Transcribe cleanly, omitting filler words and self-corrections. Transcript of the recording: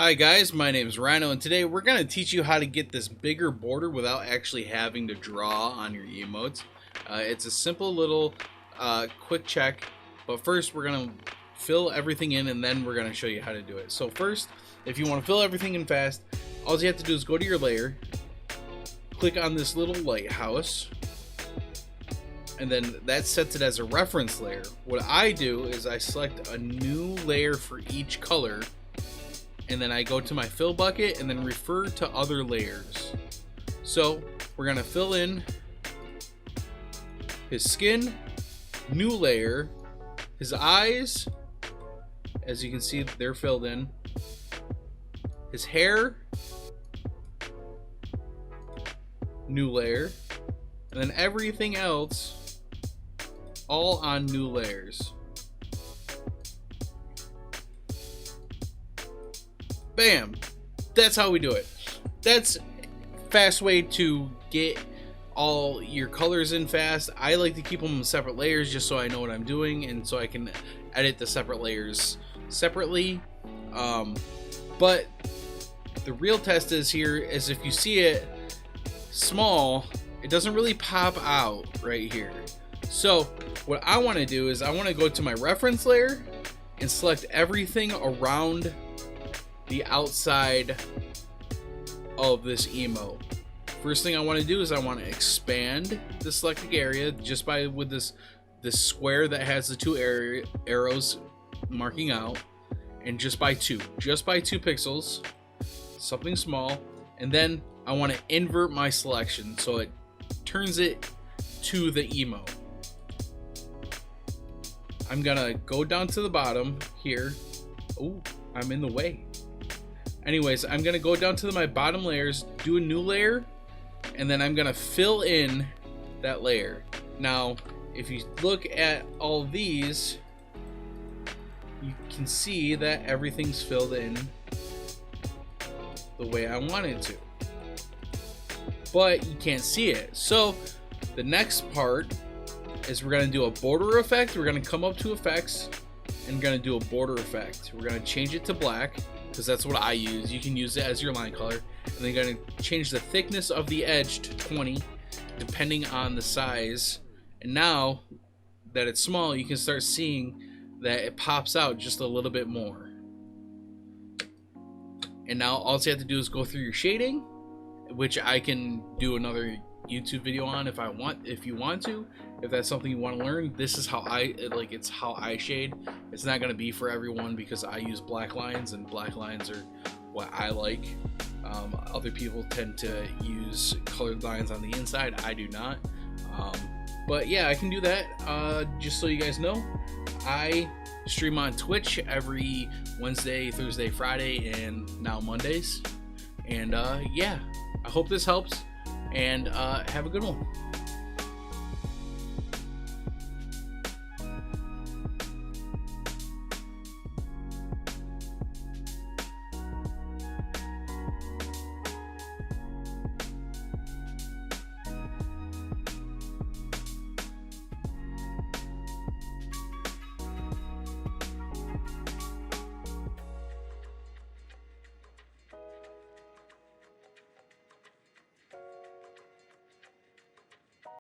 Hi guys, my name is Rhino, and today we're going to teach you how to get this bigger border without actually having to draw on your emotes. It's a simple little quick check, but first we're going to fill everything in and then we're going to show you how to do it. So first, if you want to fill everything in fast, all you have to do is go to your layer, click on this little lighthouse, and then that sets it as a reference layer. What I do is I select a new layer for each color, and then I go to my fill bucket and then refer to other layers. So we're gonna fill in his skin, new layer, his eyes, as you can see they're filled in, his hair, new layer, and then everything else all on new layers. Bam! That's how we do it. That's a fast way to get all your colors in fast. I like to keep them in separate layers just so I know what I'm doing and so I can edit the separate layers separately. But the real test is here is if you see it small, it doesn't really pop out right here. So what I want to do is I want to go to my reference layer and select everything around the outside of this emo. First thing I want to do is I want to expand the selected area just by with this square that has the two arrows marking out, and just by two pixels, something small. And then I want to invert my selection so it turns it to the emo. I'm gonna go down to the bottom here. Oh, I'm in the way. Anyways, I'm gonna go down to my bottom layers, do a new layer, and then I'm gonna fill in that layer. Now, if you look at all these, you can see that everything's filled in the way I want it to. But you can't see it. So the next part is we're gonna do a border effect. We're gonna come up to effects and we're gonna do a border effect. We're gonna change it to black, because that's what I use. You can use it as your line color. And then you're going to change the thickness of the edge to 20 depending on the size. And now that it's small, you can start seeing that it pops out just a little bit more. And now all you have to do is go through your shading, which I can do another YouTube video on if you want to. If that's something you want to learn, this is how it's how I shade. It's not going to be for everyone because I use black lines, and black lines are what I like. Other people tend to use colored lines on the inside. I do not. But yeah, I can do that. Just so you guys know, I stream on Twitch every Wednesday, Thursday, Friday, and now Mondays. And yeah, I hope this helps, and have a good one.